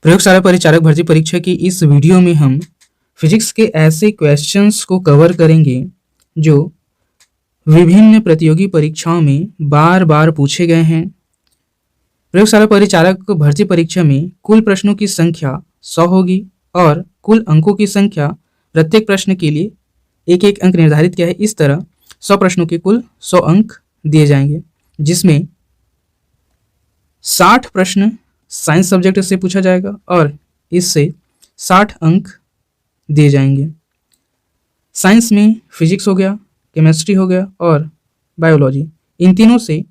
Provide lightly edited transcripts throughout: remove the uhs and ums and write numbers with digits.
प्रयोगशाला परिचारक भर्ती परीक्षा की इस वीडियो में हम फिजिक्स के ऐसे क्वेश्चंस को कवर करेंगे जो विभिन्न प्रतियोगी परीक्षाओं में बार बार पूछे गए हैं। प्रयोगशाला परिचारक भर्ती परीक्षा में कुल प्रश्नों की संख्या 100 होगी और कुल अंकों की संख्या प्रत्येक प्रश्न के लिए एक एक अंक निर्धारित किया है। इस तरह 100 प्रश्नों के कुल 100 अंक दिए जाएंगे, जिसमें 60 प्रश्न साइंस सब्जेक्ट से पूछा जाएगा और इससे 60 अंक दिए जाएंगे। साइंस में फिजिक्स हो गया, केमिस्ट्री हो गया और बायोलॉजी, इन तीनों से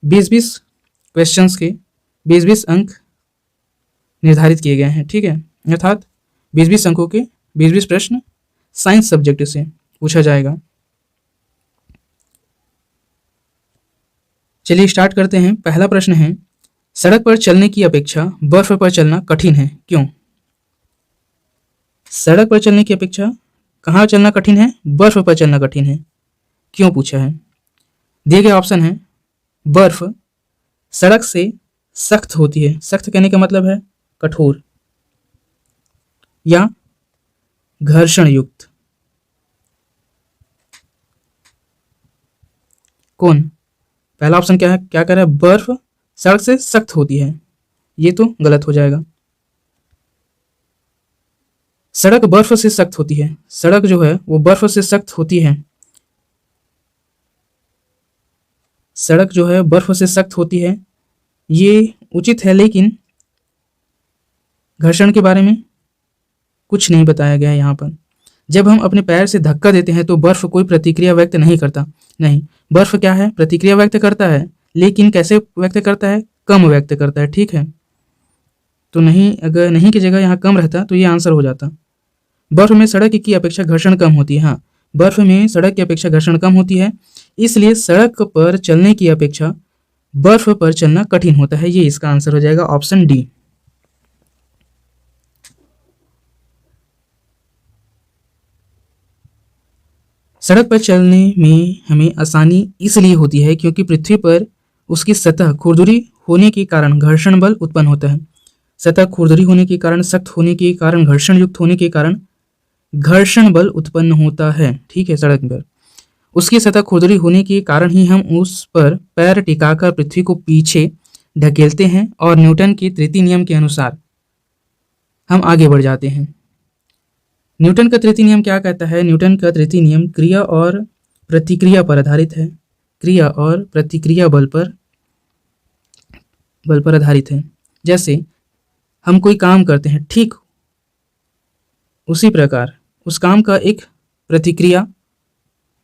20-20 क्वेश्चंस के 20-20 अंक निर्धारित किए गए हैं। ठीक है, अर्थात 20-20 अंकों के 20-20 प्रश्न साइंस सब्जेक्ट से पूछा जाएगा। चलिए स्टार्ट करते हैं। पहला प्रश्न है, सड़क पर चलने की अपेक्षा बर्फ पर चलना कठिन है, क्यों? सड़क पर चलने की अपेक्षा कहाँ चलना कठिन है? बर्फ पर चलना कठिन है, क्यों पूछा है। दिए गए ऑप्शन है, बर्फ सड़क से सख्त होती है, सख्त कहने का मतलब है कठोर या घर्षण युक्त। कौन? पहला ऑप्शन क्या है, क्या कह रहा है? बर्फ सड़क से सख्त होती है, ये तो गलत हो जाएगा। सड़क बर्फ से सख्त होती है, सड़क जो है वो बर्फ से सख्त होती है। सड़क जो है बर्फ से सख्त होती है, ये उचित है, लेकिन घर्षण के बारे में कुछ नहीं बताया गया है यहाँ पर। जब हम अपने पैर से धक्का देते हैं तो बर्फ कोई प्रतिक्रिया व्यक्त नहीं करता। नहीं, बर्फ क्या है? प्रतिक्रिया व्यक्त करता है, लेकिन कैसे व्यक्त करता है? कम व्यक्त करता है। ठीक है, तो नहीं, अगर नहीं की जगह यहाँ कम रहता तो ये आंसर हो जाता। बर्फ में सड़क की अपेक्षा घर्षण कम होती है। हाँ, बर्फ में सड़क की अपेक्षा घर्षण कम होती है, इसलिए सड़क पर चलने की अपेक्षा बर्फ पर चलना कठिन होता है। ये इसका आंसर हो जाएगा, ऑप्शन डी। सड़क पर चलने में हमें आसानी इसलिए होती है क्योंकि पृथ्वी पर उसकी सतह खुरदुरी होने के कारण घर्षण बल उत्पन्न होता है। सतह खुरदुरी होने के कारण, सख्त होने के कारण, घर्षण युक्त होने के कारण घर्षण बल उत्पन्न होता है। ठीक है, सड़क पर उसकी सतह खुरदुरी होने के कारण ही हम उस पर पैर टिकाकर पृथ्वी को पीछे ढकेलते हैं और न्यूटन के तृतीय नियम के अनुसार हम आगे बढ़ जाते हैं। न्यूटन का तृतीय नियम क्या कहता है? न्यूटन का तृतीय नियम क्रिया और प्रतिक्रिया पर आधारित है। क्रिया और प्रतिक्रिया बल पर आधारित है। जैसे हम कोई काम करते हैं, ठीक उसी प्रकार उस काम का एक प्रतिक्रिया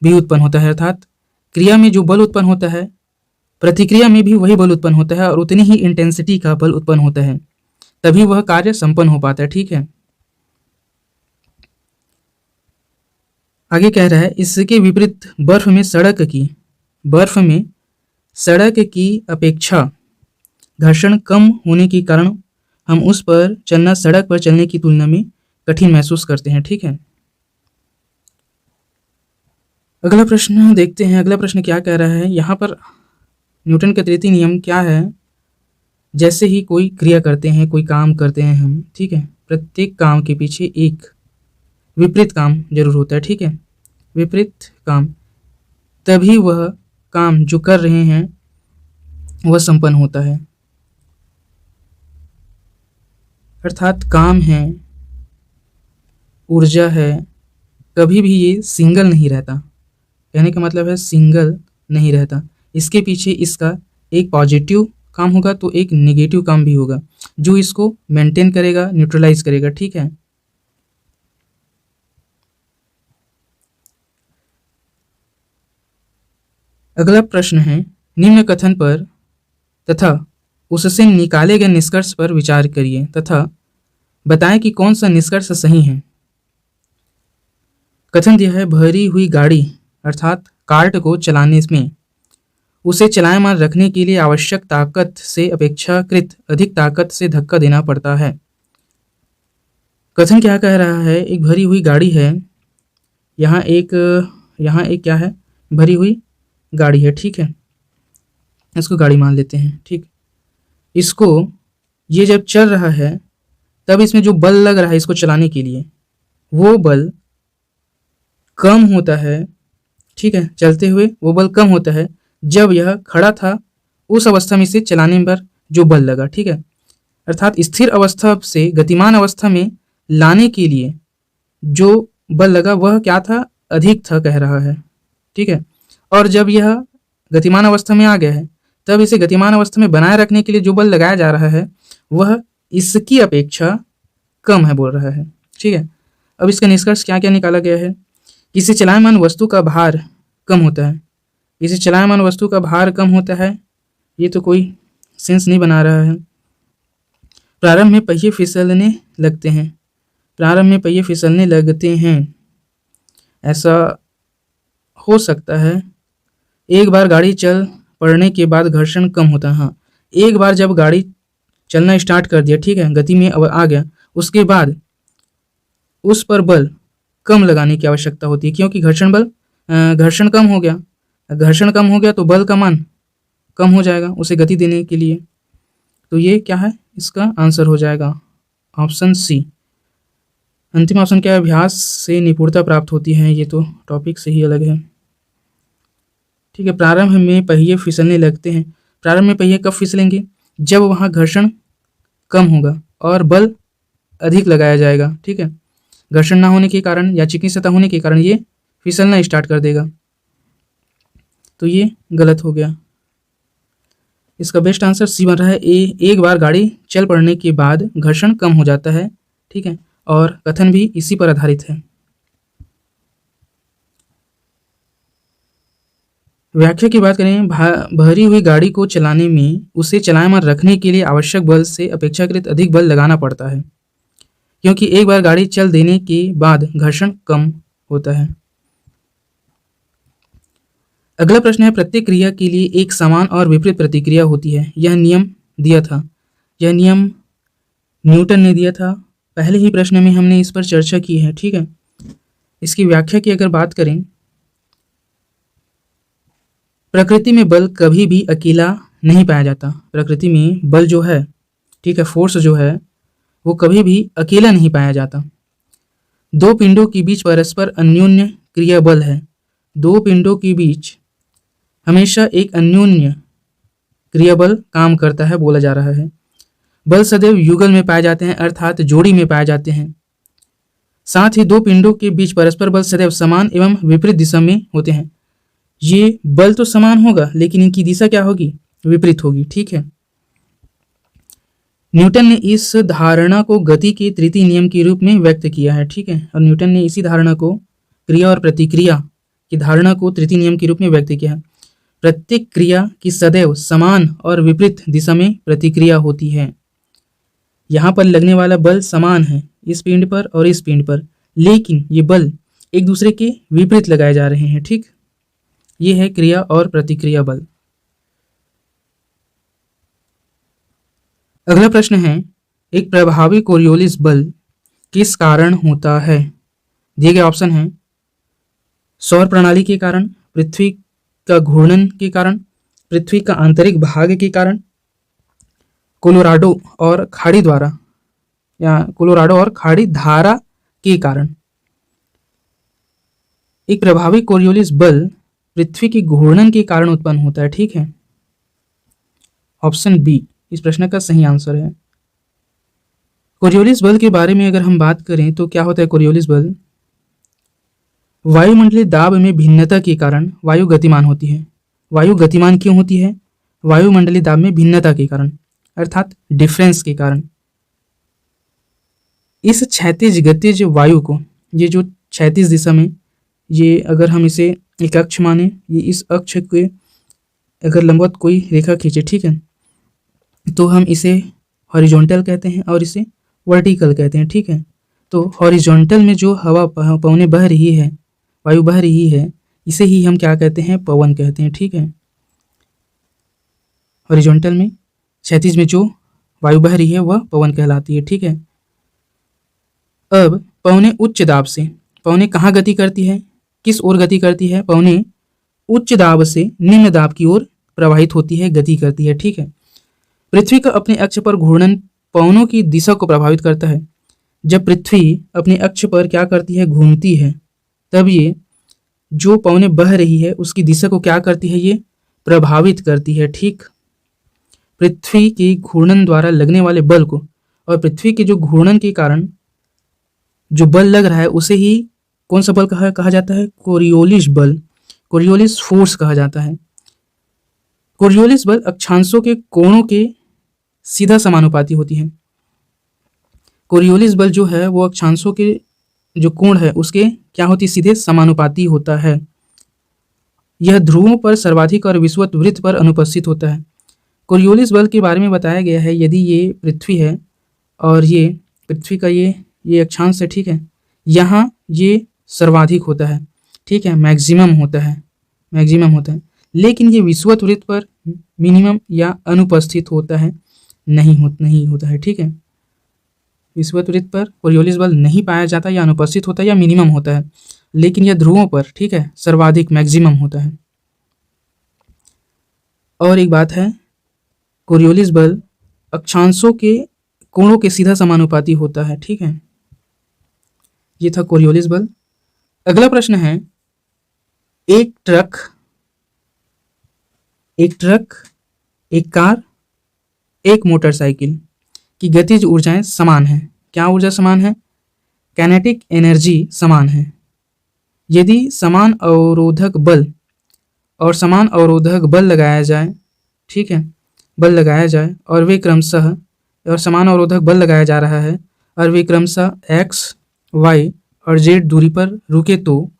भी उत्पन्न होता है, अर्थात क्रिया में जो बल उत्पन्न होता है, प्रतिक्रिया में भी वही बल उत्पन्न होता है और उतनी ही इंटेंसिटी का बल उत्पन्न होता है, तभी वह कार्य संपन्न हो पाता है। ठीक है, आगे कह रहा है, इसके विपरीत बर्फ में सड़क की अपेक्षा घर्षण कम होने के कारण हम उस पर चलना सड़क पर चलने की तुलना में कठिन महसूस करते हैं। ठीक है, अगला प्रश्न देखते हैं। अगला प्रश्न क्या कह रहा है यहाँ पर? न्यूटन का तृतीय नियम क्या है? जैसे ही कोई क्रिया करते हैं, कोई काम करते हैं हम, ठीक है, प्रत्येक काम के पीछे एक विपरीत काम जरूर होता है। ठीक है, विपरीत काम, तभी वह काम जो कर रहे हैं वह संपन्न होता है। अर्थात काम है, ऊर्जा है, कभी भी ये सिंगल नहीं रहता। कहने का मतलब है सिंगल नहीं रहता, इसके पीछे इसका एक पॉजिटिव काम होगा तो एक नेगेटिव काम भी होगा जो इसको मेंटेन करेगा, न्यूट्रलाइज करेगा। ठीक है, अगला प्रश्न है, निम्न कथन पर तथा उससे निकाले गए निष्कर्ष पर विचार करिए तथा बताएं कि कौन सा निष्कर्ष सही है। कथन दिया है, भरी हुई गाड़ी अर्थात कार्ट को चलाने में उसे चलायमान रखने के लिए आवश्यक ताकत से अपेक्षाकृत अधिक ताकत से धक्का देना पड़ता है। कथन क्या कह रहा है? एक भरी हुई गाड़ी है, यहाँ एक क्या है? भरी हुई गाड़ी है। ठीक है, इसको गाड़ी मान लेते हैं। ठीक, इसको ये जब चल रहा है तब इसमें जो बल लग रहा है इसको चलाने के लिए वो बल कम होता है, ठीक है, चलते हुए वो बल कम होता है जब यह खड़ा था उस अवस्था में इसे चलाने पर जो बल लगा, ठीक है। अर्थात स्थिर अवस्था से गतिमान अवस्था में लाने के लिए जो बल लगा वह क्या था, अधिक था कह रहा है, ठीक है। और जब यह गतिमान अवस्था में आ गया है तब इसे गतिमान अवस्था में बनाए रखने के लिए जो बल लगाया जा रहा है वह इसकी अपेक्षा कम है बोल रहा है, ठीक है। अब इसका निष्कर्ष क्या क्या निकाला गया है। किसी चलायमान वस्तु का भार कम होता है, किसी चलायमान वस्तु का भार कम होता है, ये तो कोई सेंस नहीं बना रहा है। प्रारंभ में पहिए फिसलने लगते हैं, प्रारंभ में पहिए फिसलने लगते हैं, ऐसा हो सकता है। एक बार गाड़ी चल पड़ने के बाद घर्षण कम होता है। हाँ, एक बार जब गाड़ी चलना स्टार्ट कर दिया, ठीक है, गति में अब आ गया, उसके बाद उस पर बल कम लगाने की आवश्यकता होती है क्योंकि घर्षण कम हो गया, घर्षण कम हो गया तो बल का मान कम हो जाएगा उसे गति देने के लिए। तो ये क्या है, इसका आंसर हो जाएगा ऑप्शन सी। अंतिम ऑप्शन क्या है, अभ्यास से निपुणता प्राप्त होती है, ये तो टॉपिक से ही अलग है, ठीक है। प्रारंभ में पहिए फिसलने लगते हैं, प्रारंभ में पहिए कब फिसलेंगे, जब वहाँ घर्षण कम होगा और बल अधिक लगाया जाएगा, ठीक है। घर्षण ना होने के कारण या चिकनी सतह होने के कारण ये फिसलना स्टार्ट कर देगा, तो ये गलत हो गया। इसका बेस्ट आंसर सी बन रहा है ए। एक बार गाड़ी चल पड़ने के बाद घर्षण कम हो जाता है, ठीक है, और कथन भी इसी पर आधारित है। व्याख्या की बात करें, भरी हुई गाड़ी को चलाने में उसे चलायमान रखने के लिए आवश्यक बल से अपेक्षाकृत अधिक बल लगाना पड़ता है क्योंकि एक बार गाड़ी चल देने के बाद घर्षण कम होता है। अगला प्रश्न है, प्रत्येक क्रिया के लिए एक समान और विपरीत प्रतिक्रिया होती है, यह नियम दिया था। यह नियम न्यूटन ने दिया था, पहले ही प्रश्न में हमने इस पर चर्चा की है, ठीक है। इसकी व्याख्या की अगर बात करें, प्रकृति में बल कभी भी अकेला नहीं पाया जाता, प्रकृति में बल जो है, ठीक है, फोर्स जो है वो कभी भी अकेला नहीं पाया जाता। दो पिंडों के बीच परस्पर अन्योन्य क्रिया बल है, दो पिंडों के बीच हमेशा एक अन्योन्य क्रिया बल काम करता है बोला जा रहा है। बल सदैव युगल में पाए जाते हैं अर्थात जोड़ी में पाए जाते हैं। साथ ही दो पिंडों के बीच परस्पर बल सदैव समान एवं विपरीत दिशा में होते हैं। ये बल तो समान होगा लेकिन इनकी दिशा क्या होगी, विपरीत होगी, ठीक है। न्यूटन ने इस धारणा को गति के तृतीय नियम के रूप में व्यक्त किया है, ठीक है। और न्यूटन ने इसी धारणा को, क्रिया और प्रतिक्रिया की धारणा को तृतीय नियम के रूप में व्यक्त किया है। प्रत्येक क्रिया की सदैव समान और विपरीत दिशा में प्रतिक्रिया होती है। यहाँ पर लगने वाला बल समान है इस पिंड पर और इस पिंड पर, लेकिन ये बल एक दूसरे के विपरीत लगाए जा रहे हैं, ठीक। ये है क्रिया और प्रतिक्रिया बल। अगला प्रश्न है, एक प्रभावी कोरियोलिस बल किस कारण होता है। दिए गए ऑप्शन हैं, सौर प्रणाली के कारण, पृथ्वी का घूर्णन के कारण, पृथ्वी का आंतरिक भाग के कारण, कोलोराडो और खाड़ी द्वारा या कोलोराडो और खाड़ी धारा के कारण। एक प्रभावी कोरियोलिस बल पृथ्वी के घूर्णन के कारण उत्पन्न होता है, ठीक है। ऑप्शन बी इस प्रश्न का सही आंसर है। कोरियोलिस बल के बारे में अगर हम बात करें तो क्या होता है कोरियोलिस बल, वायुमंडलीय दाब में भिन्नता के कारण वायु गतिमान होती है। वायु गतिमान क्यों होती है, वायुमंडलीय दाब में भिन्नता के कारण अर्थात डिफरेंस के कारण। इस क्षैतिज गतिज वायु को, ये जो क्षैतिज दिशा में, ये अगर हम इसे एक अक्ष माने, ये इस अक्ष के अगर लंबवत कोई रेखा खींचे, ठीक है, तो हम इसे हॉरिजॉन्टल कहते हैं और इसे वर्टिकल कहते हैं, ठीक है। तो हॉरिजॉन्टल में जो हवा पवने बह रही है, वायु बह रही है, इसे ही हम क्या कहते हैं, पवन कहते हैं, ठीक है। हॉरिजॉन्टल में, क्षैतिज में जो वायु बह रही है वह पवन कहलाती है, ठीक है। अब पवने उच्च दाब से, पवने कहाँ गति करती है, किस ओर गति करती है, पवने उच्च दाब से निम्न दाब की ओर प्रवाहित होती है, गति करती है, ठीक है। पृथ्वी का अपने अक्ष पर घूर्णन पवनों की दिशा को प्रभावित करता है। जब पृथ्वी अपने अक्ष पर क्या करती है, घूमती है, तब ये जो पवनें बह रही है उसकी दिशा को क्या करती है, ये प्रभावित करती है। ठीक, पृथ्वी की घूर्णन द्वारा लगने वाले बल को, और पृथ्वी के जो घूर्णन के कारण जो बल लग रहा है उसे ही कौन सा बल कहा जाता है, कोरियोलिस बल, कोरियोलिस फोर्स कहा जाता है। कोरियोलिस बल अक्षांशों के कोणों के सीधा समानुपाती होती है। कोरियोलिस बल जो है वो अक्षांशों के जो कोण है उसके क्या होती है, सीधे समानुपाती होता है। यह ध्रुवों पर सर्वाधिक और विषुवत वृत्त पर अनुपस्थित होता है। कोरियोलिस बल के बारे में बताया गया है, यदि ये पृथ्वी है और ये पृथ्वी का ये अक्षांश है, ठीक है, यहाँ ये सर्वाधिक होता है, ठीक है, मैक्सिमम होता है, लेकिन ये विषुवत वृत्त पर मिनिमम या अनुपस्थित होता है, नहीं होता है, ठीक है। विषुवत वृत्त पर कोरियोलिस बल नहीं पाया जाता, या अनुपस्थित होता है, या मिनिमम होता है, लेकिन यह ध्रुवों पर, ठीक है, सर्वाधिक मैक्सिमम होता है। और एक बात है, कोरियोलिस बल अक्षांशों के कोणों के सीधा समानुपाती होता है, ठीक है। ये था कोरियोलिस बल। अगला प्रश्न है, एक ट्रक, एक कार, एक मोटरसाइकिल की गतिज ऊर्जाएं समान हैं। क्या ऊर्जा समान है? काइनेटिक एनर्जी समान है। यदि समान अवरोधक बल और समान अवरोधक बल लगाया जाए, ठीक है, बल लगाया जाए और वे क्रमशः, और समान अवरोधक बल लगाया जा रहा है और वे क्रमशः x, y और z दूरी पर रुके, तो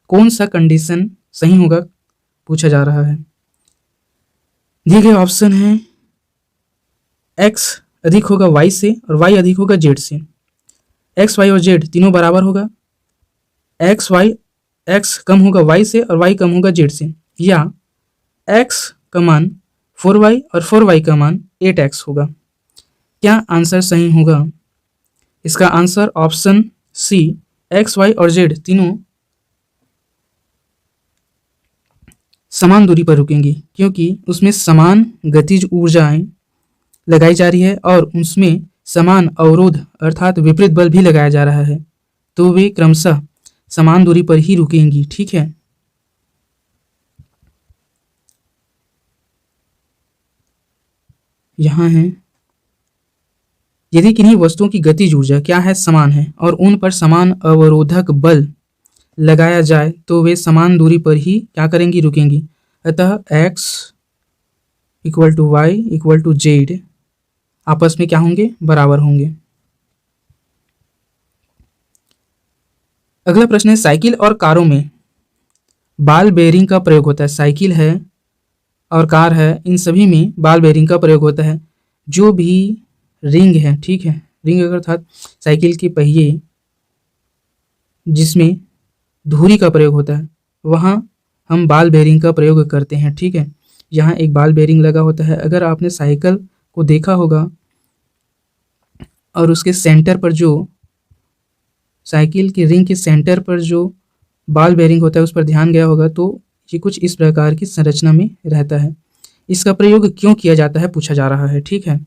कौन सा कंडीशन सही होगा, पूछा जा रहा है। दिए गए ऑप्शन है, x अधिक होगा y से और y अधिक होगा z से। x, y और z तीनों बराबर होगा, x कम होगा y से और y कम होगा z से, या x का मान 4y और 4y का मान 8x होगा। क्या आंसर सही होगा? इसका answer option C, x, y और z तीनों समान दूरी पर रुकेंगी, क्योंकि उसमें समान गतिज ऊर्जाएं लगाई जा रही है और उसमें समान अवरोध अर्थात विपरीत बल भी लगाया जा रहा है, तो वे क्रमशः समान दूरी पर ही रुकेंगी, ठीक है। यहाँ है, यदि किन्हीं वस्तुओं की गतिज ऊर्जा क्या है, समान है, और उन पर समान अवरोधक बल लगाया जाए तो वे समान दूरी पर ही क्या करेंगी, रुकेंगी। अतः x equal to Y equal to Z आपस में क्या होंगे, बराबर होंगे। अगला प्रश्न है, साइकिल और कारों में बॉल बेयरिंग का प्रयोग होता है। साइकिल है और कार है, इन सभी में बॉल बेयरिंग का प्रयोग होता है। जो भी रिंग है, ठीक है, रिंग अर्थात साइकिल के पहिए जिसमें धुरी का प्रयोग होता है, वहाँ हम बॉल बेयरिंग का प्रयोग करते हैं, ठीक है। यहाँ एक बॉल बेयरिंग लगा होता है। अगर आपने साइकिल को देखा होगा और उसके सेंटर पर जो, साइकिल के रिंग के सेंटर पर जो बॉल बेयरिंग होता है उस पर ध्यान गया होगा, तो ये कुछ इस प्रकार की संरचना में रहता है। इसका प्रयोग क्यों किया जाता है, पूछा जा रहा है, ठीक है।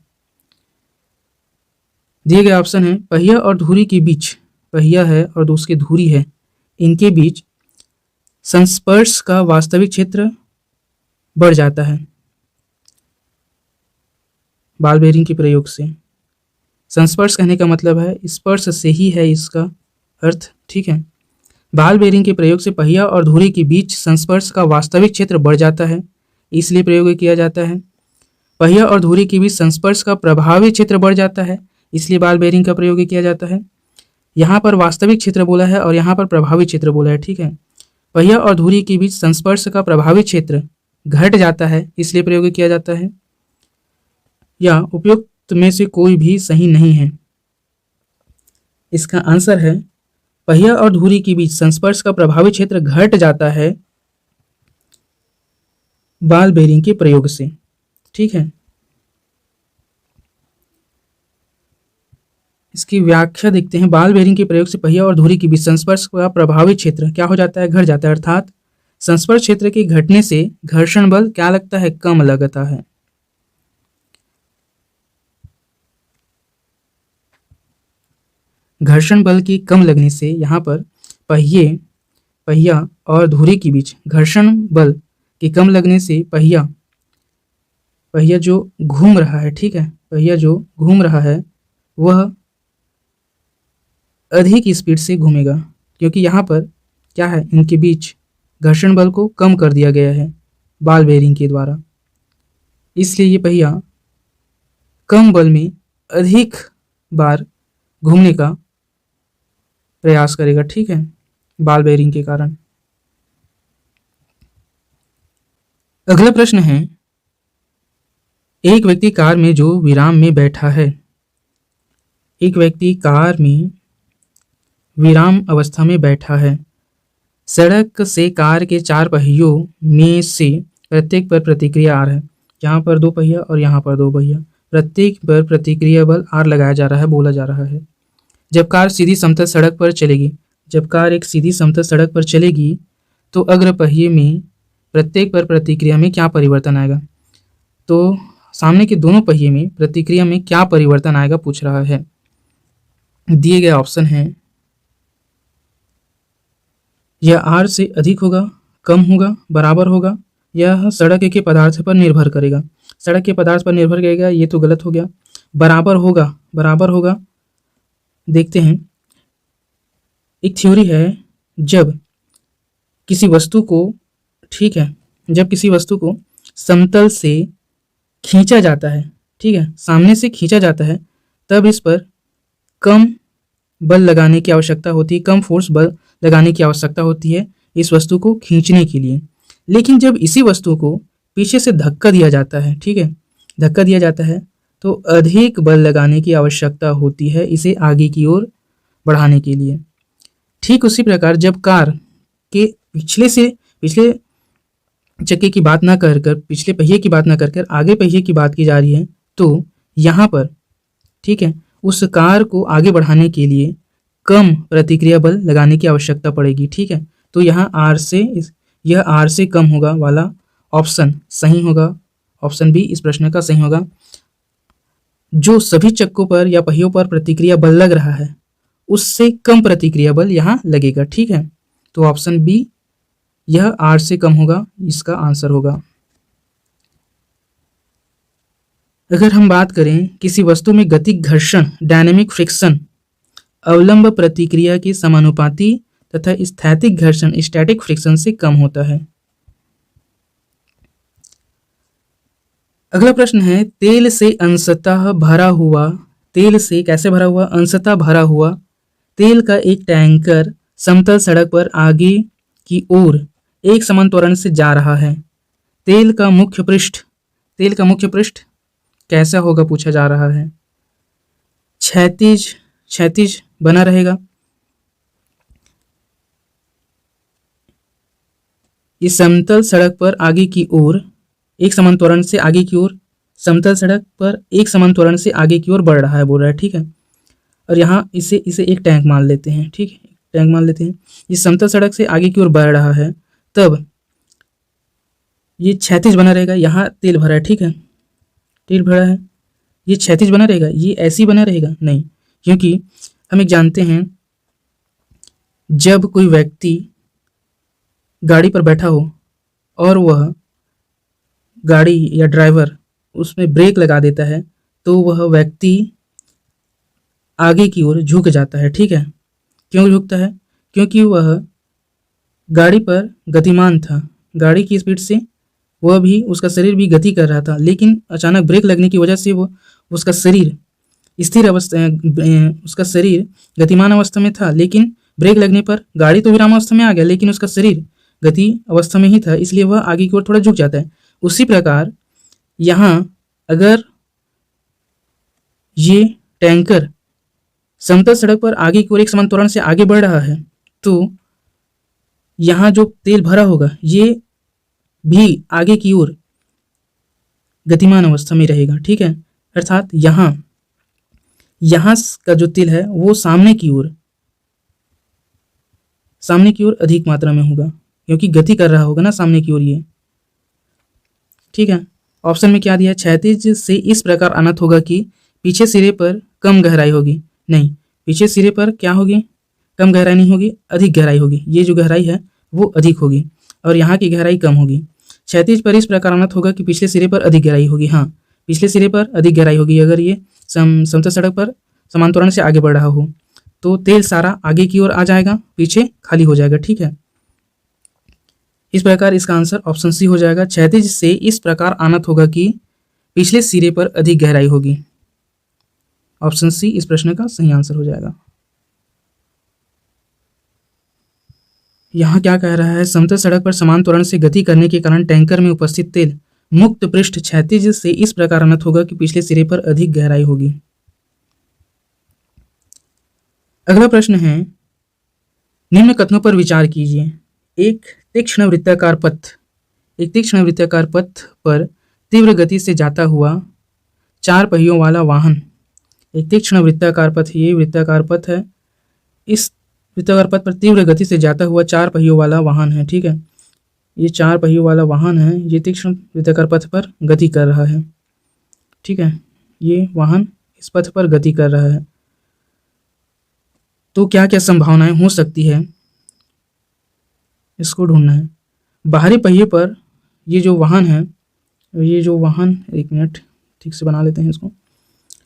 दिए गए ऑप्शन है, पहिया और धुरी के बीच, पहिया है और उसकी धुरी है, इनके बीच संस्पर्श का वास्तविक क्षेत्र बढ़ जाता है बॉल बेयरिंग के प्रयोग से। संस्पर्श कहने का मतलब है स्पर्श से ही है इसका अर्थ, ठीक है। बॉल बेयरिंग के प्रयोग से पहिया और धुरी के बीच संस्पर्श का वास्तविक क्षेत्र बढ़ जाता है, इसलिए प्रयोग किया जाता है। पहिया और धुरी के बीच संस्पर्श का प्रभावी क्षेत्र बढ़ जाता है, इसलिए बॉल बेयरिंग का प्रयोग किया जाता है। यहाँ पर वास्तविक क्षेत्र बोला है और यहाँ पर प्रभावी क्षेत्र बोला है, ठीक है। पहिया और धुरी के बीच संस्पर्श का प्रभावी क्षेत्र घट जाता है, इसलिए प्रयोग किया जाता है, या उपयुक्त में से कोई भी सही नहीं है। इसका आंसर है, पहिया और धुरी के बीच संस्पर्श का प्रभावी क्षेत्र घट जाता है बॉल बेयरिंग के प्रयोग से, ठीक है। इसकी व्याख्या देखते हैं। बॉल बेयरिंग के प्रयोग से पहिया और धुरी के बीच संस्पर्श का प्रभावी क्षेत्र क्या हो जाता है, घट जाता है, अर्थात संस्पर्श क्षेत्र के घटने से घर्षण बल क्या लगता है, कम लगता है। घर्षण बल के कम लगने से यहाँ पर पहिया और धुरी के बीच घर्षण बल के कम लगने से पहिया जो घूम रहा है, ठीक है, पहिया जो घूम रहा है वह अधिक स्पीड से घूमेगा, क्योंकि यहाँ पर क्या है, इनके बीच घर्षण बल को कम कर दिया गया है बॉल बेयरिंग के द्वारा, इसलिए ये पहिया कम बल में अधिक बार घूमने का प्रयास करेगा, ठीक है, बॉल बेयरिंग के कारण। अगला प्रश्न है, एक व्यक्ति कार में जो विराम में बैठा है, एक व्यक्ति कार में विराम अवस्था में बैठा है, सड़क से कार के 4 पहियों में से प्रत्येक पर प्रतिक्रिया आर है, यहाँ पर 2 पहिया और यहाँ पर 2 पहिया, प्रत्येक पर प्रतिक्रिया बल आर लगाया जा रहा है, बोला जा रहा है। जब कार सीधी समतल सड़क पर चलेगी, जब कार एक सीधी समतल सड़क पर चलेगी तो अग्र पहिए में प्रत्येक पर प्रतिक्रिया में क्या परिवर्तन आएगा, तो सामने के दोनों पहिए में प्रतिक्रिया में क्या परिवर्तन आएगा पूछ रहा है। दिए गए ऑप्शन हैं, यह आर से अधिक होगा, कम होगा, बराबर होगा, यह सड़क के पदार्थ पर निर्भर करेगा। सड़क के पदार्थ पर निर्भर करेगा, ये तो गलत हो गया। बराबर होगा, देखते हैं। एक थ्योरी है, जब किसी वस्तु को, ठीक है, जब किसी वस्तु को समतल से खींचा जाता है, ठीक है, सामने से खींचा जाता है, तब इस पर कम बल लगाने की आवश्यकता होती है, कम फोर्स बल लगाने की आवश्यकता होती है इस वस्तु को खींचने के लिए। लेकिन जब इसी वस्तु को पीछे से धक्का दिया जाता है, ठीक है, धक्का दिया जाता है, तो अधिक बल लगाने की आवश्यकता होती है इसे आगे की ओर बढ़ाने के लिए। ठीक उसी प्रकार जब कार के पिछले चक्के की बात ना कर कर, पिछले पहिए की बात ना कर कर आगे पहिए की बात की जा रही है, तो यहाँ पर, ठीक है, उस कार को आगे बढ़ाने के लिए कम प्रतिक्रिया बल लगाने की आवश्यकता पड़ेगी, ठीक है। तो यहाँ यह आर से कम होगा वाला ऑप्शन सही होगा, ऑप्शन बी इस प्रश्न का सही होगा। जो सभी चक्कों पर या पहियों पर प्रतिक्रिया बल लग रहा है उससे कम प्रतिक्रिया बल यहाँ लगेगा, ठीक है। तो ऑप्शन बी यह आर से कम होगा, इसका आंसर होगा। अगर हम बात करें किसी वस्तु में गतिक घर्षण डायनेमिक फ्रिक्शन अवलंब प्रतिक्रिया के समानुपाती तथा स्थैतिक घर्षण स्टैटिक फ्रिक्शन से कम होता है। अगला प्रश्न है, तेल से अंशतः भरा हुआ, तेल से कैसे भरा हुआ, अंशतः भरा हुआ तेल का एक टैंकर समतल सड़क पर आगे की ओर एक समान त्वरण से जा रहा है। तेल का मुख्य पृष्ठ कैसा होगा पूछा जा रहा है। क्षैतिज बना रहेगा, इस समतल सड़क पर आगे की ओर एक समान त्वरण से आगे की ओर, समतल सड़क पर एक समान त्वरण से आगे की ओर बढ़ रहा है, बोल रहा है, ठीक है। और यहाँ इसे एक टैंक मान लेते हैं, ठीक है, टैंक मान लेते हैं। ये समतल सड़क से आगे की ओर बढ़ रहा है, तब ये क्षैतिज बना रहेगा, यहाँ तेल भरा है, ठीक है, तेल भरा है, ये क्षैतिज बना रहेगा, ये ऐसी बना रहेगा नहीं, क्योंकि हम एक जानते हैं, जब कोई व्यक्ति गाड़ी पर बैठा हो और वह गाड़ी या ड्राइवर उसमें ब्रेक लगा देता है तो वह व्यक्ति आगे की ओर झुक जाता है, ठीक है। क्यों झुकता है, क्योंकि वह गाड़ी पर गतिमान था, गाड़ी की स्पीड से वह भी, उसका शरीर भी गति कर रहा था, लेकिन अचानक ब्रेक लगने की वजह से वो उसका शरीर स्थिर अवस्था, उसका शरीर गतिमान अवस्था में था, लेकिन ब्रेक लगने पर गाड़ी तो विराम अवस्था में आ गया, लेकिन उसका शरीर गति अवस्था में ही था, इसलिए वह आगे की ओर थोड़ा झुक जाता है। उसी प्रकार यहाँ अगर ये टैंकर समतल सड़क पर आगे की ओर एक समान त्वरण से आगे बढ़ रहा है, तो यहाँ जो तेल भरा होगा ये भी आगे की ओर गतिमान अवस्था में रहेगा, ठीक है। अर्थात यहाँ का जो तेल है वो सामने की ओर अधिक मात्रा में होगा, क्योंकि गति कर रहा होगा ना सामने की ओर ये, ठीक है। ऑप्शन में क्या दिया है, क्षैतिज से इस प्रकार अनत होगा कि पीछे सिरे पर कम गहराई होगी, नहीं, पिछले सिरे पर क्या होगी, कम गहराई नहीं होगी, अधिक गहराई होगी। ये जो गहराई है वो अधिक होगी और यहाँ की गहराई कम होगी। क्षैतिज पर इस प्रकार आनत होगा कि पिछले सिरे पर अधिक गहराई होगी। हाँ, पिछले सिरे पर अधिक गहराई होगी अगर ये समतल सड़क पर समान त्वरण से आगे बढ़ रहा हो, तो तेल सारा आगे की ओर आ जाएगा, पीछे खाली हो जाएगा। ठीक है, इस प्रकार इसका आंसर ऑप्शन सी हो जाएगा। क्षैतिज से इस प्रकार आनत होगा कि पिछले सिरे पर अधिक गहराई होगी। ऑप्शन सी इस प्रश्न का सही आंसर हो जाएगा। यहाँ क्या कह रहा है, समतल सड़क पर समान त्वरण से गति करने के कारण टैंकर में उपस्थित तेल मुक्त पृष्ठ क्षैतिज से इस प्रकार अनत होगा कि पिछले सिरे पर अधिक गहराई होगी। अगला प्रश्न है, निम्न कथनों पर विचार कीजिए। एक तीक्ष्ण वृत्ताकार पथ पर तीव्र गति से जाता हुआ 4 पहियों वाला वाहन। एक तीक्ष्ण वृत्ताकार पथ, ये वृत्ताकार पथ है, इस वृत्ताकार पथ पर तीव्र गति से जाता हुआ 4 पहियों वाला वाहन है। ठीक है, ये 4 पहियों वाला वाहन है, ये तीक्ष्ण वृत्ताकार पथ पर गति कर रहा है। ठीक है, ये वाहन इस पथ पर गति कर रहा है। तो क्या क्या संभावनाएं हो सकती है, इसको ढूंढना है। बाहरी पहिए पर ये जो वाहन है, एक मिनट ठीक से बना लेते हैं इसको।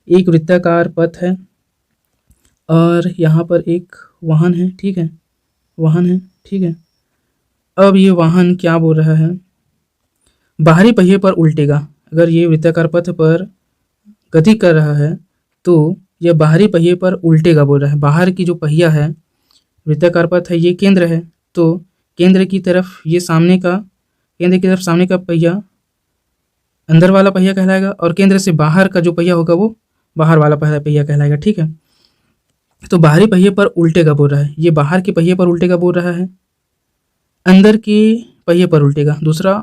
एक वृत्ताकार पथ है और यहाँ पर एक वाहन है। ठीक है, वाहन है। ठीक है, अब ये वाहन क्या बोल रहा है, बाहरी पहिए पर उल्टेगा। अगर ये वृत्ताकार पथ पर गति कर रहा है तो यह बाहरी पहिए पर उल्टेगा बोल रहा है। बाहर की जो पहिया है, वृत्ताकार पथ है, ये केंद्र है, तो केंद्र की तरफ सामने का पहिया अंदर वाला पहिया कहलाएगा और केंद्र से बाहर का जो पहिया होगा वो बाहर वाला पहिया कहलाएगा। ठीक है, तो बाहरी पहिए पर उल्टेगा बोल रहा है, ये बाहर के पहिए पर उल्टेगा बोल रहा है, अंदर के पहिए पर उल्टेगा। दूसरा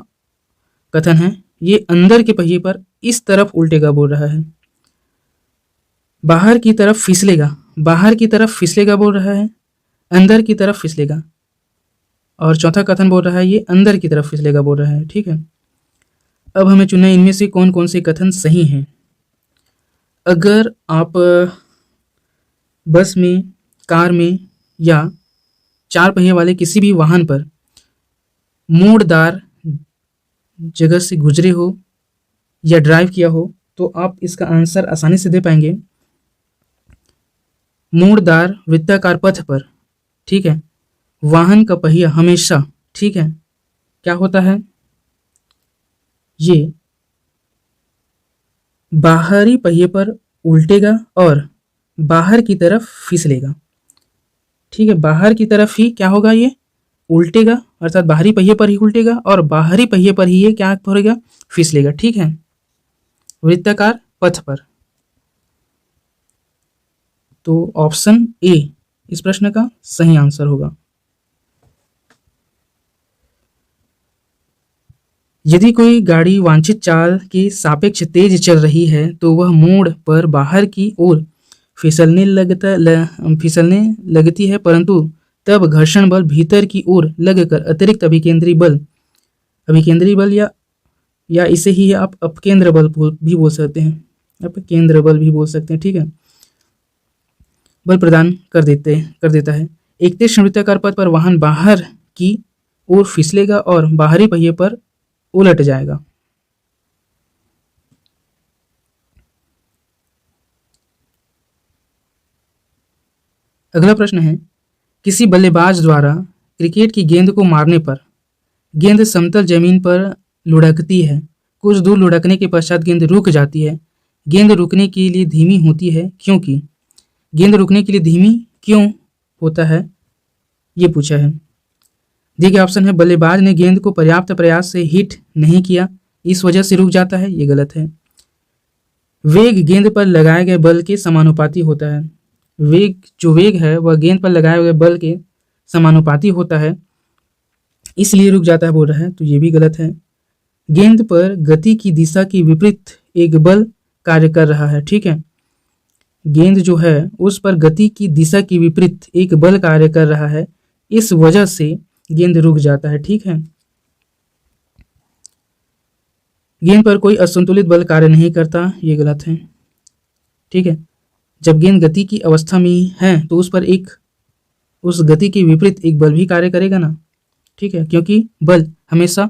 कथन है, ये अंदर के पहिए पर इस तरफ उल्टेगा बोल रहा है, बाहर की तरफ फिसलेगा बोल रहा है, अंदर की तरफ फिसलेगा, और चौथा कथन बोल रहा है ये अंदर की तरफ फिसलेगा बोल रहा है। ठीक है, अब हमें चुनना है इनमें से कौन कौन से कथन सही हैं। अगर आप बस में, कार में या 4 पहिए वाले किसी भी वाहन पर मोड़दार जगह से गुजरे हो या ड्राइव किया हो तो आप इसका आंसर आसानी से दे पाएंगे। मोड़दार वृत्ताकार पथ पर, ठीक है, वाहन का पहिया हमेशा, ठीक है, क्या होता है, ये बाहरी पहिए पर उल्टेगा और बाहर की तरफ फिसलेगा। ठीक है, बाहर की तरफ ही क्या होगा, ये उल्टेगा, अर्थात बाहरी पहिए पर ही उल्टेगा और बाहरी पहिए पर ही ये क्या करेगा, फिसलेगा। ठीक है, वृत्ताकार पथ पर। तो ऑप्शन ए इस प्रश्न का सही आंसर होगा। यदि कोई गाड़ी वांछित चाल के सापेक्ष तेज चल रही है तो वह मोड़ पर बाहर की ओर फिसलने लगती है, परंतु तब घर्षण बल भीतर की ओर लगकर अतिरिक्त अभिकेंद्री बल या इसे ही आप अपकेंद्र बल भी बोल सकते हैं, अपकेंद्र बल भी बोल सकते हैं। ठीक है, बल प्रदान कर देता है। एक तीक्ष्ण वृत्ताकार पथ पर वाहन बाहर की ओर फिसलेगा और बाहरी पहिए पर उलट जाएगा। अगला प्रश्न है, किसी बल्लेबाज द्वारा क्रिकेट की गेंद को मारने पर गेंद समतल जमीन पर लुढ़कती है। कुछ दूर लुढ़कने के पश्चात गेंद रुक जाती है। गेंद रुकने के लिए धीमी होती है क्योंकि गेंद रुकने के लिए धीमी क्यों होता है, ये पूछा है। दिए गए ऑप्शन है, बल्लेबाज ने गेंद को पर्याप्त प्रयास से हिट नहीं किया, इस वजह से रुक जाता है, ये गलत है। वेग गेंद पर लगाए गए बल के समानुपाती होता है। वेग है वह गेंद पर लगाए गए बल के समानुपाती होता है, इसलिए रुक जाता है बोल रहा है, तो ये भी गलत है। गेंद पर गति की दिशा के विपरीत एक बल कार्य कर रहा है। ठीक है, गेंद जो है उस पर गति की दिशा के विपरीत एक बल कार्य कर रहा है, इस वजह से गेंद रुक जाता है। ठीक है, गेंद पर कोई असंतुलित बल कार्य नहीं करता, ये गलत है। ठीक है, जब गेंद गति की अवस्था में है तो उस पर उस गति के विपरीत एक बल भी कार्य करेगा ना, ठीक है, क्योंकि बल हमेशा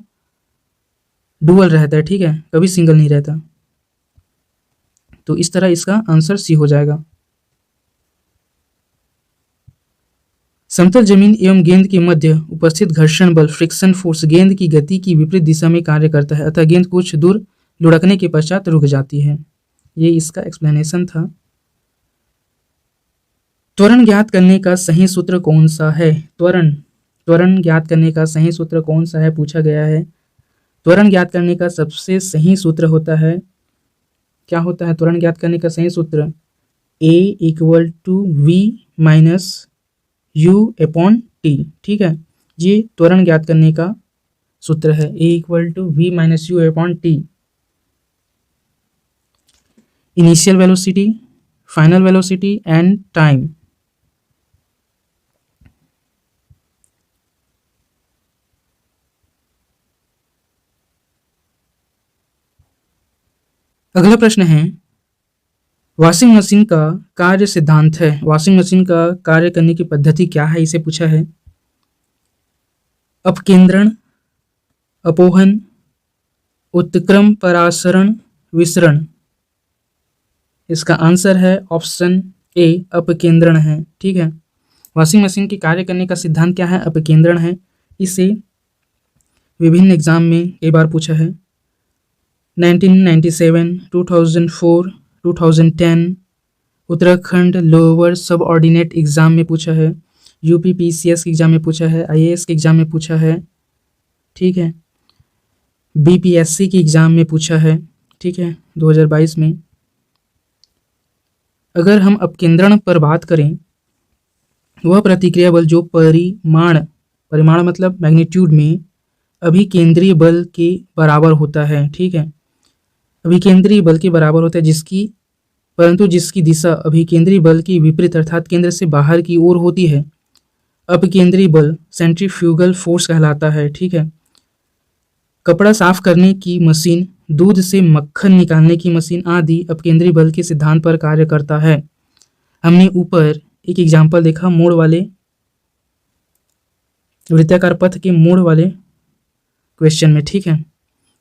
डुअल रहता है, ठीक है, कभी सिंगल नहीं रहता। तो इस तरह इसका आंसर सी हो जाएगा। समतल जमीन एवं गेंद के मध्य उपस्थित घर्षण बल फ्रिक्शन फोर्स गेंद की गति की विपरीत दिशा में कार्य करता है, अतः गेंद कुछ दूर लुढ़कने के पश्चात रुक जाती है। ये इसका एक्सप्लेनेशन था। त्वरण ज्ञात करने का सही सूत्र कौन सा है? त्वरण ज्ञात करने का सही सूत्र कौन सा है पूछा गया है। त्वरण ज्ञात करने का सबसे सही सूत्र होता है, क्या होता है त्वरण ज्ञात करने का सही सूत्र? A = V - U upon T, ठीक है, ये त्वरण ज्ञात करने का सूत्र है। A = V - U upon T। Initial velocity, final velocity and time. अगला प्रश्न है, वॉशिंग मशीन का कार्य सिद्धांत है। वॉशिंग मशीन का कार्य करने की पद्धति क्या है, इसे पूछा है। अपकेंद्रण, अपोहन, उत्क्रम परासरण, विसरण। इसका आंसर है ऑप्शन ए, अपकेंद्रण है, ठीक है। वॉशिंग मशीन के कार्य करने का सिद्धांत क्या है? अपकेंद्रण है। इसे विभिन्न एग्जाम में कई बार पूछा है। 1997, 2004, 2010 उत्तराखंड लोअर सब ऑर्डिनेट एग्जाम में पूछा है, UPPCS के एग्जाम में पूछा है, IAS के एग्जाम में पूछा है, ठीक है, BPSC के एग्जाम में पूछा है, ठीक है, 2022 में। अगर हम अपकेंद्रण पर बात करें, वह प्रतिक्रिया बल जो परिमाण मतलब मैग्नीट्यूड में अभिकेंद्रीय बल के बराबर होता है, ठीक है, अभिकेंद्रीय बल के बराबर होता है, परंतु जिसकी दिशा अभिकेंद्रीय बल की विपरीत अर्थात केंद्र से बाहर की ओर होती है, अपकेंद्रीय बल सेंट्रीफ्यूगल फोर्स कहलाता है, ठीक है। कपड़ा साफ करने की मशीन, दूध से मक्खन निकालने की मशीन आदि अपकेंद्रीय बल के सिद्धांत पर कार्य करता है। हमने ऊपर एक एग्जाम्पल देखा मोड़ वाले वृत्ताकार पथ के मोड़ वाले क्वेश्चन में, ठीक है,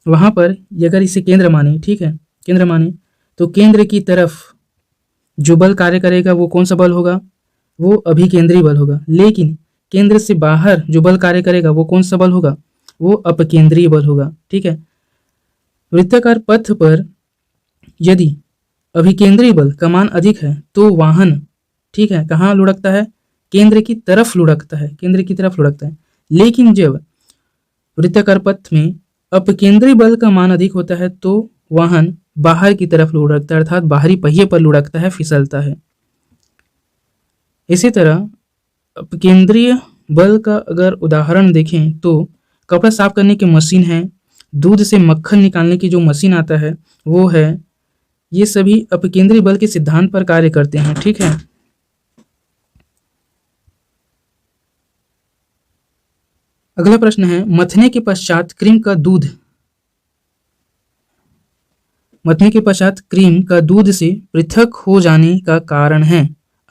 वहां पर अगर इसे केंद्र माने, ठीक है, केंद्र माने तो केंद्र की तरफ जो बल कार्य करेगा वो कौन सा बल होगा? वो अभिकेंद्रीय बल होगा। लेकिन केंद्र से बाहर जो बल कार्य करेगा वो कौन सा बल होगा? वो अपकेंद्रीय बल होगा, ठीक है। वृत्ताकार पथ पर यदि अभिकेंद्रीय बल का मान अधिक है तो वाहन, ठीक है, कहाँ लुढ़कता है? केंद्र की तरफ लुढ़कता है, केंद्र की तरफ लुढ़कता है। लेकिन जब वृत्ताकार पथ में अपकेंद्रीय बल का मान अधिक होता है तो वाहन बाहर की तरफ लुढ़कता है, अर्थात बाहरी पहिए पर लुढ़कता है, फिसलता है। इसी तरह अपकेंद्रीय बल का अगर उदाहरण देखें तो कपड़ा साफ करने की मशीन है, दूध से मक्खन निकालने की जो मशीन आता है वो है, ये सभी अपकेंद्रीय बल के सिद्धांत पर कार्य करते हैं, ठीक है। अगला प्रश्न है, मथने के पश्चात क्रीम का दूध से पृथक हो जाने का कारण है।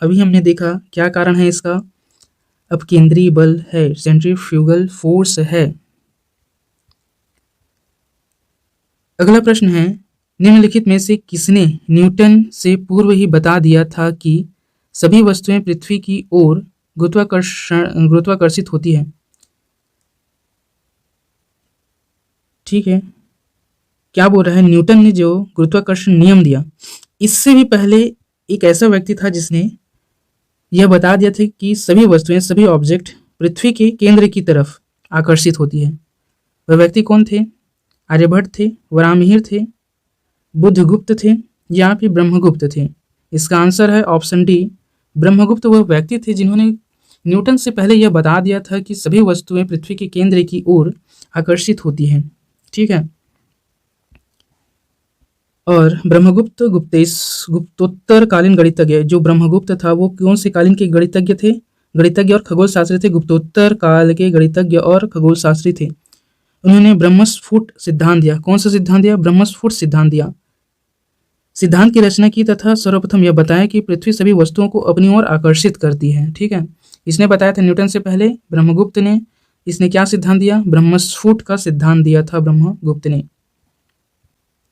अभी हमने देखा क्या कारण है इसका? अपकेंद्रीय बल है, सेंट्रीफ्यूगल फोर्स है। अगला प्रश्न है, निम्नलिखित में से किसने न्यूटन से पूर्व ही बता दिया था कि सभी वस्तुएं पृथ्वी की ओर गुरुत्वाकर्षित होती है? ठीक है, क्या बोल रहा है? न्यूटन ने जो गुरुत्वाकर्षण नियम दिया, इससे भी पहले एक ऐसा व्यक्ति था जिसने यह बता दिया था कि सभी वस्तुएं, सभी ऑब्जेक्ट पृथ्वी के केंद्र की तरफ आकर्षित होती है। वह व्यक्ति कौन थे? आर्यभट्ट थे, वराहमिहिर थे, बुद्धगुप्त थे या फिर ब्रह्मगुप्त थे? इसका आंसर है ऑप्शन डी, ब्रह्मगुप्त वह व्यक्ति थे जिन्होंने न्यूटन से पहले यह बता दिया था कि सभी वस्तुएं पृथ्वी के केंद्र की ओर आकर्षित होती हैं, ठीक है। और ब्रह्मगुप्त गुप्तोत्तरकालीन गणितज्ञ, जो ब्रह्मगुप्त था वो कौन से कालीन के गणितज्ञ थे? गणितज्ञ और खगोल शास्त्री थे, गुप्तोत्तर काल के गणितज्ञ और खगोल शास्त्री थे। उन्होंने ब्रह्मस्फुट सिद्धांत दिया। कौन सा सिद्धांत दिया? ब्रह्मस्फुट सिद्धांत दिया। सिद्धांत की रचना की तथा सर्वप्रथम यह बताया कि पृथ्वी सभी वस्तुओं को अपनी ओर आकर्षित करती है। ठीक है, इसने बताया था न्यूटन से पहले ब्रह्मगुप्त ने। इसने क्या सिद्धांत दिया? ब्रह्मस्फुट का सिद्धांत दिया था ब्रह्मगुप्त ने।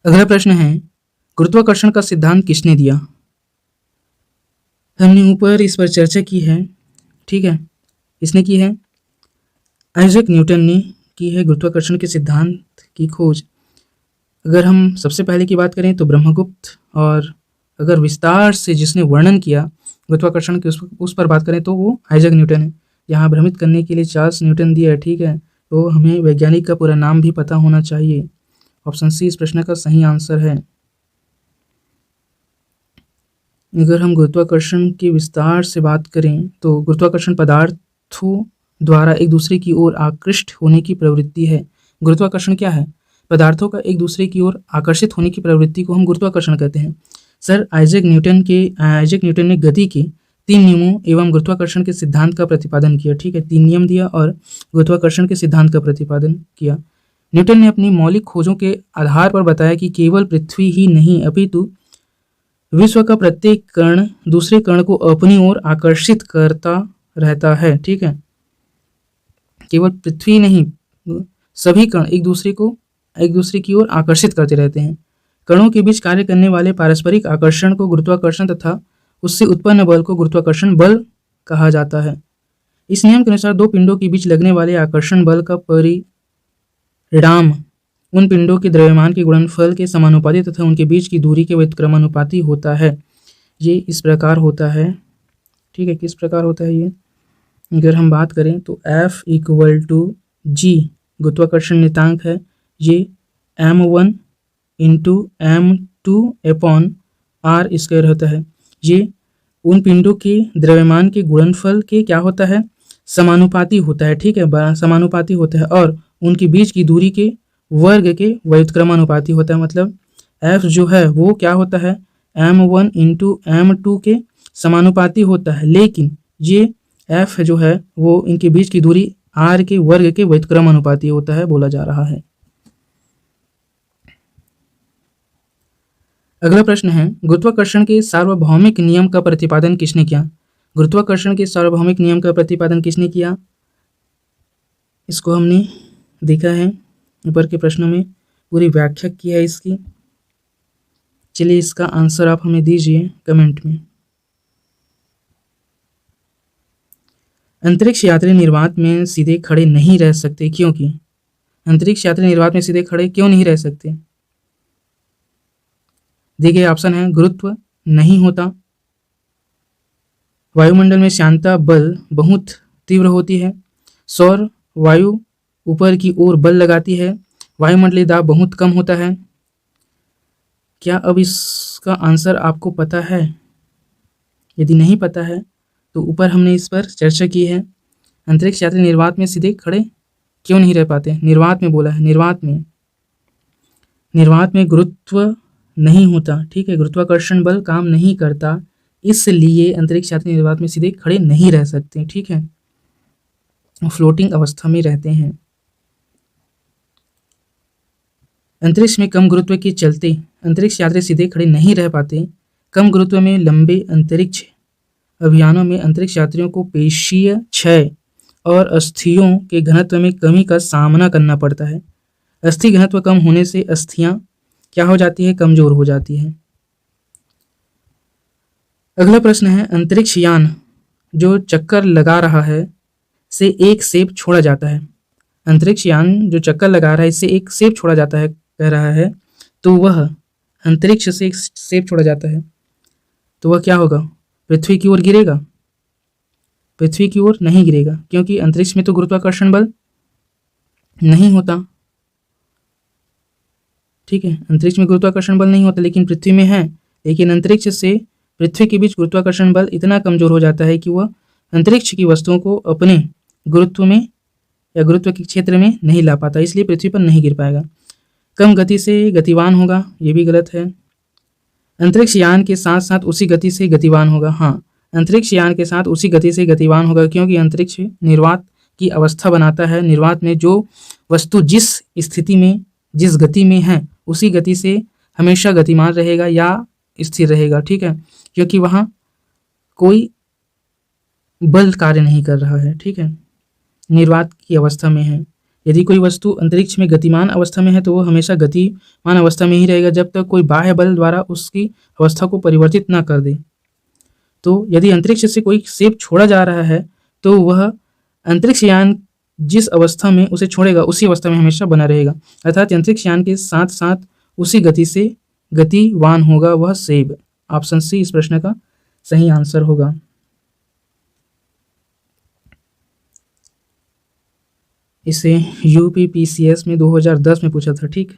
अगला प्रश्न है, गुरुत्वाकर्षण का सिद्धांत किसने दिया? हमने ऊपर इस पर चर्चा की है। ठीक है, इसने की है आइजैक न्यूटन ने की है गुरुत्वाकर्षण के सिद्धांत की खोज। अगर हम सबसे पहले की बात करें तो ब्रह्मगुप्त, और अगर विस्तार से जिसने वर्णन किया गुरुत्वाकर्षण के उस पर बात करें तो वो आइजैक न्यूटन है। यहाँ भ्रमित करने के लिए चार्ल्स न्यूटन दिया है। ठीक है, तो हमें वैज्ञानिक का पूरा नाम भी पता होना चाहिए। ऑप्शन सी इस प्रश्न का सही आंसर है। अगर हम गुरुत्वाकर्षण के विस्तार से बात करें तो गुरुत्वाकर्षण पदार्थों द्वारा एक दूसरे की ओर आकृष्ट होने की प्रवृत्ति है। गुरुत्वाकर्षण क्या है? पदार्थों का एक दूसरे की ओर आकर्षित होने की प्रवृत्ति को हम गुरुत्वाकर्षण कहते हैं। सर आइजैक न्यूटन ने गति के 3 नियमों एवं गुरुत्वाकर्षण के सिद्धांत का प्रतिपादन किया। ठीक है, 3 नियम दिया और गुरुत्वाकर्षण के सिद्धांत का प्रतिपादन किया। न्यूटन ने अपनी मौलिक खोजों के आधार पर बताया कि केवल पृथ्वी ही नहीं अपितु विश्व का प्रत्येक कण दूसरे कण को अपनी ओर आकर्षित करता रहता है। ठीक है, केवल पृथ्वी नहीं, सभी कण एक दूसरे की ओर आकर्षित करते रहते हैं। कणों के बीच कार्य करने वाले पारस्परिक आकर्षण को गुरुत्वाकर्षण तथा उससे उत्पन्न बल को गुरुत्वाकर्षण बल कहा जाता है। इस नियम के अनुसार 2 पिंडों के बीच लगने वाले आकर्षण बल का परिणाम उन पिंडों के द्रव्यमान के गुणनफल के समानुपाती तथा उनके बीच की दूरी के व्युत्क्रमानुपाती होता है। ये इस प्रकार होता है। ठीक है, किस प्रकार होता है ये? अगर हम बात करें तो F = G गुरुत्वाकर्षण नियतांक है। ये m1 × m2/r² होता है। ये उन पिंडों के द्रव्यमान के गुणनफल के क्या होता है? समानुपाती होता है। ठीक है, समानुपाती होता है और उनके बीच की दूरी के वर्ग के व्युत्क्रमानुपाती होता है। मतलब F जो है वो क्या होता है? m1 × m2 के समानुपाती होता है, लेकिन ये F जो है वो इनके बीच की दूरी r के वर्ग के व्युत्क्रमानुपाती होता है बोला जा रहा है। अगला प्रश्न है, गुरुत्वाकर्षण के सार्वभौमिक नियम का प्रतिपादन किसने किया? गुरुत्वाकर्षण के सार्वभौमिक नियम का प्रतिपादन किसने किया? इसको हमने देखा है ऊपर के प्रश्नों में, पूरी व्याख्या की है इसकी। चलिए इसका आंसर आप हमें दीजिए कमेंट में। अंतरिक्ष यात्री निर्वात में सीधे खड़े नहीं रह सकते क्योंकि अंतरिक्ष यात्री निर्वात में सीधे खड़े क्यों नहीं रह सकते? देखिए ऑप्शन है, गुरुत्व नहीं होता, वायुमंडल में श्यानता बल बहुत तीव्र होती है, सौर वायु ऊपर की ओर बल लगाती है, वायुमंडलीय दाब बहुत कम होता है। क्या अब इसका आंसर आपको पता है? यदि नहीं पता है तो ऊपर हमने इस पर चर्चा की है। अंतरिक्ष यात्री निर्वात में सीधे खड़े क्यों नहीं रह पाते? निर्वात में बोला है, निर्वात में गुरुत्व नहीं होता। ठीक है, गुरुत्वाकर्षण बल काम नहीं करता, इसलिए अंतरिक्ष यात्री निर्वात में सीधे खड़े नहीं रह सकते। ठीक है, फ्लोटिंग अवस्था में रहते हैं। अंतरिक्ष में कम गुरुत्व के चलते अंतरिक्ष यात्री सीधे खड़े नहीं रह पाते। कम गुरुत्व में लंबे अंतरिक्ष अभियानों में अंतरिक्ष यात्रियों को पेशीय क्षय और अस्थियों के घनत्व में कमी का सामना करना पड़ता है। अस्थि घनत्व कम होने से अस्थियां क्या हो जाती है? कमजोर हो जाती है। अगला प्रश्न है, अंतरिक्ष यान जो चक्कर लगा रहा है से एक सेब छोड़ा जाता है। अंतरिक्ष यान जो चक्कर लगा रहा है इससे एक सेब छोड़ा जाता है कह रहा है, तो वह अंतरिक्ष से एक सेब छोड़ा जाता है तो वह क्या होगा? पृथ्वी की ओर गिरेगा? पृथ्वी की ओर नहीं गिरेगा, क्योंकि अंतरिक्ष में तो गुरुत्वाकर्षण बल नहीं होता। ठीक है, अंतरिक्ष में गुरुत्वाकर्षण बल नहीं होता, लेकिन पृथ्वी में है। लेकिन अंतरिक्ष से पृथ्वी के बीच गुरुत्वाकर्षण बल इतना कमजोर हो जाता है कि वह अंतरिक्ष की वस्तुओं को अपने गुरुत्व में या गुरुत्व के क्षेत्र में नहीं ला पाता, इसलिए पृथ्वी पर नहीं गिर पाएगा। कम गति से गतिवान होगा, ये भी गलत है। अंतरिक्ष यान के साथ साथ उसी गति से गतिवान होगा। हाँ, अंतरिक्ष यान के साथ उसी गति से गतिवान होगा, क्योंकि अंतरिक्ष निर्वात की अवस्था बनाता है। निर्वात में जो वस्तु जिस स्थिति में जिस गति में है उसी गति से हमेशा गतिमान रहेगा, या स्थिर रहेगा, ठीक है, क्योंकि वहाँ कोई बल कार्य नहीं कर रहा है, ठीक है, निर्वात की अवस्था में है। यदि कोई वस्तु अंतरिक्ष में गतिमान अवस्था में है तो वो हमेशा गतिमान अवस्था में ही रहेगा जब तक कोई बाह्य बल द्वारा उसकी अवस्था को परिवर्तित ना कर दे। तो यदि अंतरिक्ष से कोई सेप छोड़ा जा रहा है तो वह अंतरिक्ष यान जिस अवस्था में उसे छोड़ेगा उसी अवस्था में हमेशा बना रहेगा, अर्थात अंतरिक्ष यान के साथ साथ उसी गति से गतिवान होगा वह सेब। ऑप्शन सी इस प्रश्न का सही आंसर होगा। इसे यूपीपीसीएस में 2010 में पूछा था, ठीक।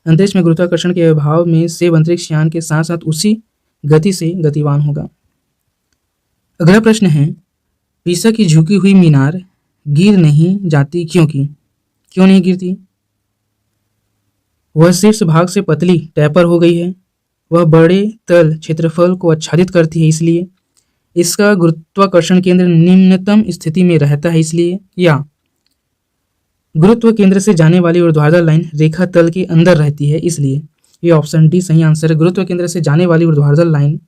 अंतरिक्ष में गुरुत्वाकर्षण के अभाव में सेब अंतरिक्ष यान के साथ साथ उसी गति से गतिवान होगा। अगला प्रश्न है, पीसा की झुकी हुई मीनार गिर नहीं जाती क्योंकि? क्यों नहीं गिरती? वह शीर्ष भाग से पतली टैपर हो गई है, वह बड़े तल क्षेत्रफल को आच्छादित करती है इसलिए, इसका गुरुत्वाकर्षण केंद्र निम्नतम स्थिति में रहता है इसलिए, या गुरुत्व केंद्र से जाने वाली ऊर्ध्वाधर लाइन रेखा तल के अंदर रहती है इसलिए। ये ऑप्शन डी सही आंसर है। गुरुत्व केंद्र से जाने वाली ऊर्ध्वाधर लाइन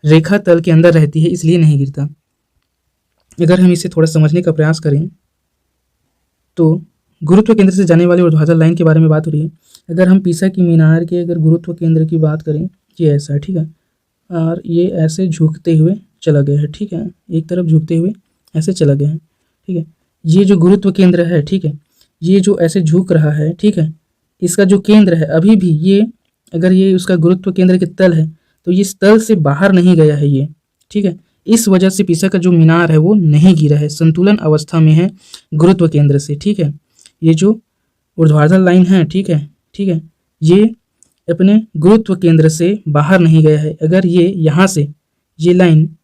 रेखा तल के अंदर रहती है इसलिए नहीं गिरता। अगर हम इसे थोड़ा समझने का प्रयास करें तो गुरुत्व केंद्र से जाने वाली ऊर्ध्वाधर लाइन के बारे में बात हो रही है। अगर हम पीसा की मीनार के अगर गुरुत्व केंद्र की बात करें, ये ऐसा है, ठीक है, और ये ऐसे झुकते हुए चला गया है, ठीक है, एक तरफ झुकते हुए ऐसे चला गया है, ठीक है। ये जो गुरुत्व केंद्र है, ठीक है, ये जो ऐसे झुक रहा है, ठीक है, इसका जो केंद्र है अभी भी ये, अगर ये उसका गुरुत्व केंद्र के तल है तो ये इस तल से बाहर नहीं गया है ये, ठीक है। इस वजह से पीसा का जो मीनार है वो नहीं गिरा है, संतुलन अवस्था में है गुरुत्व केंद्र से, ठीक है। ये जो ऊर्ध्वाधर लाइन है, ठीक है, ठीक है, ये अपने गुरुत्व केंद्र से बाहर नहीं गया है। अगर ये यहाँ से, ये लाइन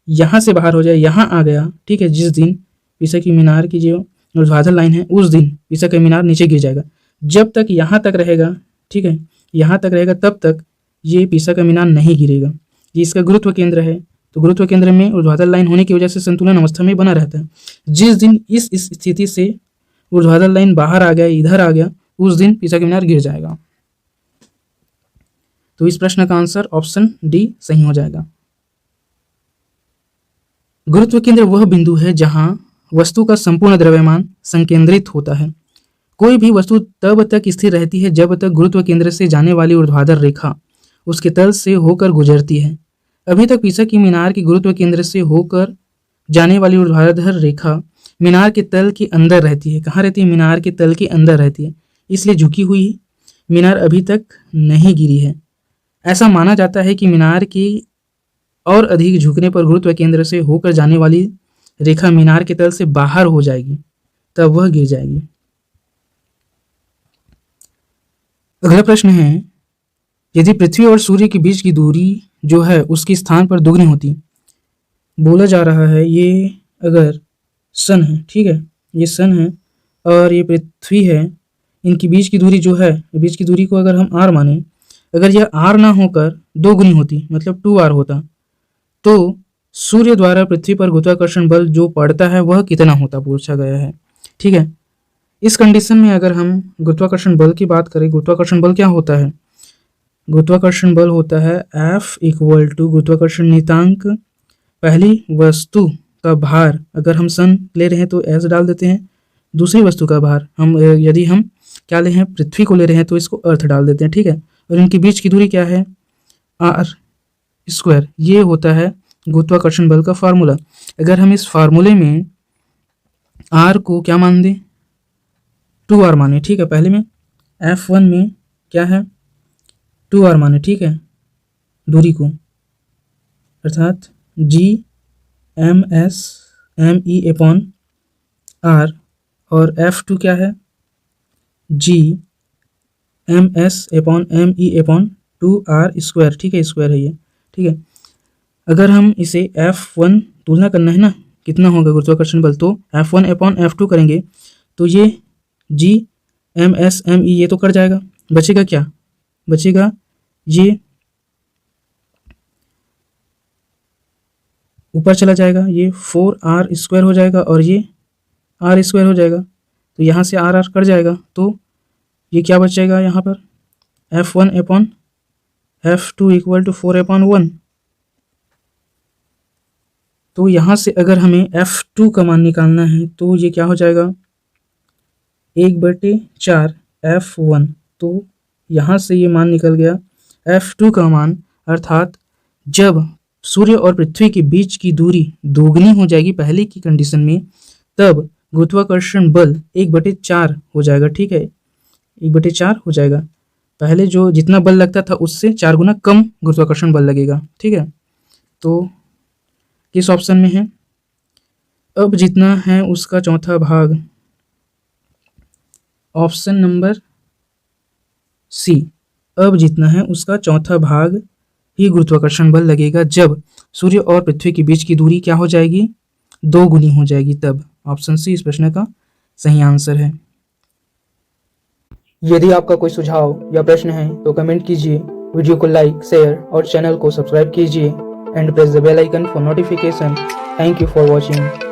यहाँ से बाहर हो जाए, यहाँ आ गया, ठीक है, जिस दिन पीसा की मीनार की जो ऊर्ध्वाधर लाइन है उस दिन पीसा का मीनार नीचे गिर जाएगा। जब तक यहाँ तक रहेगा, ठीक है, यहाँ तक रहेगा तब तक ये पीसा का मीनार नहीं गिरेगा। ये इसका गुरुत्व केंद्र है, तो गुरुत्व केंद्र में ऊर्ध्वाधर लाइन होने की वजह से संतुलन अवस्था में बना रहता है। जिस दिन इस स्थिति से ऊर्ध्वाधर लाइन बाहर आ गया, इधर आ गया, उस दिन पीसा का मीनार गिर जाएगा। तो इस प्रश्न का आंसर ऑप्शन डी सही हो जाएगा। गुरुत्व केंद्र वह बिंदु है जहां वस्तु का संपूर्ण द्रव्यमान संकेंद्रित होता है। कोई भी वस्तु तब तक स्थिर रहती है जब तक गुरुत्व केंद्र से जाने वाली ऊर्ध्वाधर रेखा उसके तल से होकर गुजरती है। अभी तक पीसा की मीनार के गुरुत्व केंद्र से होकर जाने वाली ऊर्ध्वाधर रेखा मीनार के तल के अंदर रहती है। कहाँ रहती है? मीनार के तल के अंदर रहती है, इसलिए झुकी हुई मीनार अभी तक नहीं गिरी है। ऐसा माना जाता है कि मीनार की और अधिक झुकने पर गुरुत्व केंद्र से होकर जाने वाली रेखा मीनार के तल से बाहर हो जाएगी, तब वह गिर जाएगी। अगला प्रश्न है, यदि पृथ्वी और सूर्य के बीच की दूरी जो है उसके स्थान पर दुगनी होती, बोला जा रहा है ये अगर सन है, ठीक है, ये सन है और ये पृथ्वी है, इनकी बीच की दूरी जो है, बीच की दूरी को अगर हम आर माने, अगर यह आर ना होकर दोगुनी होती, मतलब 2r होता, तो सूर्य द्वारा पृथ्वी पर गुरुत्वाकर्षण बल जो पड़ता है वह कितना होता, पूछा गया है, ठीक है। इस कंडीशन में अगर हम गुरुत्वाकर्षण बल की बात करें, गुरुत्वाकर्षण बल क्या होता है? गुरुत्वाकर्षण बल होता है F इक्वल टू गुरुत्वाकर्षण नियतांक पहली वस्तु का भार, अगर हम सन ले रहे हैं तो एस डाल देते हैं, दूसरी वस्तु का भार हम यदि हम क्या ले हैं, पृथ्वी को ले रहे हैं तो इसको अर्थ डाल देते हैं, ठीक है। और इनके बीच की दूरी क्या है? r square. ये होता है गुरुत्वाकर्षण बल का फार्मूला। अगर हम इस फार्मूले में r को क्या मान दें, 2r माने, ठीक है, पहले में F1 में क्या है, 2r माने, ठीक है, दूरी को, अर्थात G(m(s)(m(e)/r और F2 क्या है, G(m(s)/m(e)/2r स्क्वायर, ठीक है, स्क्वायर है ये, ठीक है। अगर हम इसे F1 तुलना करना है ना, कितना होगा गुरुत्वाकर्षण बल, तो F1/F2 करेंगे तो ये G(m(s)(m(e) ये तो कट जाएगा, बचेगा क्या, बचेगा ये ऊपर चला जाएगा, ये 4r स्क्वायर हो जाएगा और ये r स्क्वायर हो जाएगा, तो यहाँ से r कट जाएगा, तो ये क्या बचेगा यहाँ पर, F1/F F2 इक्वल टू 4/1। तो यहाँ से अगर हमें F2 का मान निकालना है तो ये क्या हो जाएगा, 1/4 F1। तो यहाँ से ये मान निकल गया F2 का मान, अर्थात जब सूर्य और पृथ्वी के बीच की दूरी दोगुनी हो जाएगी पहले की कंडीशन में, तब गुरुत्वाकर्षण बल 1/4 हो जाएगा। ठीक है, 1/4 हो जाएगा। पहले जो जितना बल लगता था उससे 4 गुना कम गुरुत्वाकर्षण बल लगेगा। ठीक है, तो किस ऑप्शन में है, अब जितना है उसका चौथा भाग, ऑप्शन नंबर सी, अब जितना है उसका चौथा भाग ही गुरुत्वाकर्षण बल लगेगा जब सूर्य और पृथ्वी के बीच की दूरी क्या हो जाएगी, 2 गुनी हो जाएगी तब। ऑप्शन सी इस प्रश्न का सही आंसर है। यदि आपका कोई सुझाव या प्रश्न है तो कमेंट कीजिए, वीडियो को लाइक, शेयर और चैनल को सब्सक्राइब कीजिए and press the bell icon for notification. Thank you for watching.